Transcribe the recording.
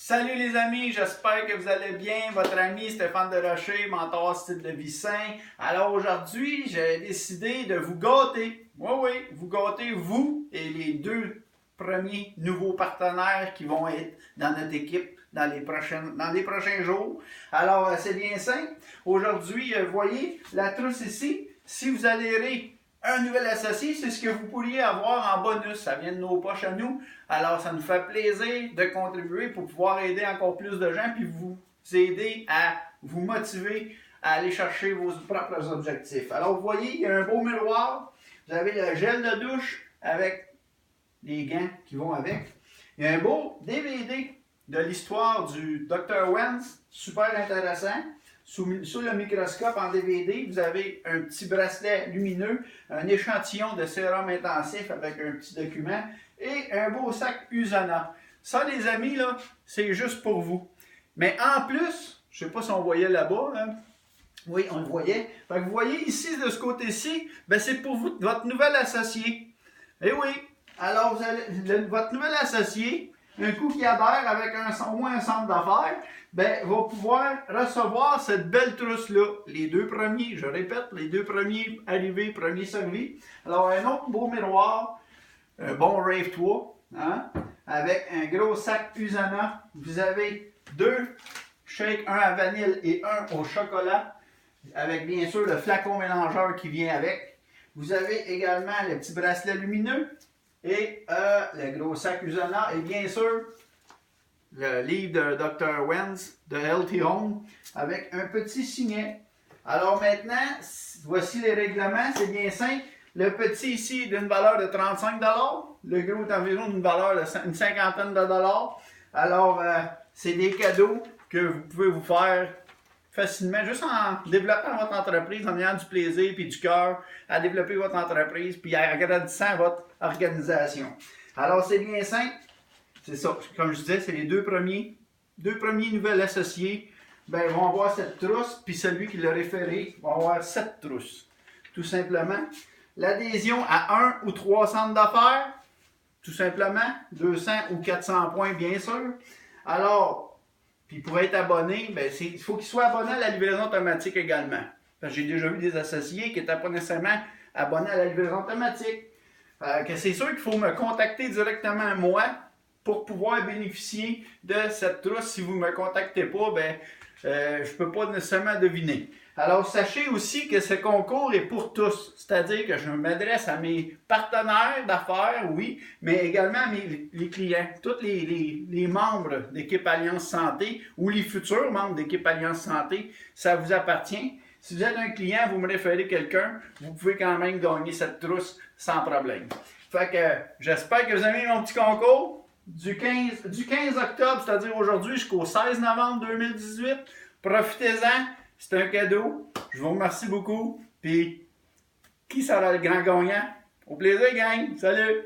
Salut les amis, j'espère que vous allez bien. Votre ami Stéphane Desrochers, mentor style de vie sain. Alors aujourd'hui, j'ai décidé de vous gâter. Oui, vous gâter, vous et les deux premiers nouveaux partenaires qui vont être dans notre équipe dans les prochains jours. Alors, c'est bien simple. Aujourd'hui, vous voyez la trousse ici. Si vous adhérez un nouvel associé, c'est ce que vous pourriez avoir en bonus. Ça vient de nos poches à nous. Alors, ça nous fait plaisir de contribuer pour pouvoir aider encore plus de gens puis vous aider à vous motiver à aller chercher vos propres objectifs. Alors, vous voyez, il y a un beau miroir. Vous avez le gel de douche avec les gants qui vont avec. Il y a un beau DVD de l'histoire du Dr. Wentz, super intéressant. Sous le microscope en DVD, vous avez un petit bracelet lumineux, un échantillon de sérum intensif avec un petit document et un beau sac Usana. Ça, les amis, là, c'est juste pour vous. Mais en plus, je ne sais pas si on voyait là-bas, hein? Oui, on le voyait. Fait que vous voyez ici, de ce côté-ci, ben c'est pour vous, votre nouvel associé. Eh oui, alors vous allez, votre nouvel associé, un coup qui adhère avec au moins un centre d'affaires, ben, va pouvoir recevoir cette belle trousse-là. Les deux premiers, je répète, les deux premiers arrivés, premiers servis. Alors, un autre beau miroir, un bon Rave 3, hein, avec un gros sac Usana. Vous avez deux shakes, un à vanille et un au chocolat, avec bien sûr le flacon mélangeur qui vient avec. Vous avez également le petit bracelet lumineux et le gros sac Usana et bien sûr le livre de Dr. Wentz de Healthy Home avec un petit signet. Alors maintenant, voici les règlements, c'est bien simple. Le petit ici est d'une valeur de 35 $, le gros est environ d'une valeur d'une cinquantaine de dollars. Alors, c'est des cadeaux que vous pouvez vous faire facilement, juste en développant votre entreprise, en ayant du plaisir et du cœur à développer votre entreprise, puis en agrandissant votre organisation. Alors, c'est bien simple. C'est ça, comme je disais, c'est les deux premiers nouvelles associés ben, vont avoir cette trousse, puis celui qui l'a référé va avoir cette trousse. Tout simplement. L'adhésion à 1 ou 3 centres d'affaires, tout simplement. 200 ou 400 points, bien sûr. Alors, puis pour être abonné, ben, il faut qu'il soit abonné à la livraison automatique également. J'ai déjà vu des associés qui n'étaient pas nécessairement abonnés à la livraison automatique. C'est sûr qu'il faut me contacter directement moi pour pouvoir bénéficier de cette trousse. Si vous ne me contactez pas, ben, je ne peux pas nécessairement deviner. Alors, sachez aussi que ce concours est pour tous. C'est-à-dire que je m'adresse à mes partenaires d'affaires, oui, mais également à les clients. Tous les membres d'équipe Alliance Santé ou les futurs membres d'équipe Alliance Santé, ça vous appartient. Si vous êtes un client, vous me référez quelqu'un, vous pouvez quand même gagner cette trousse sans problème. Fait que j'espère que vous avez aimé mon petit concours. Du 15 octobre, c'est-à-dire aujourd'hui, jusqu'au 16 novembre 2018. Profitez-en, c'est un cadeau. Je vous remercie beaucoup. Puis, qui sera le grand gagnant? Au plaisir, gang! Salut!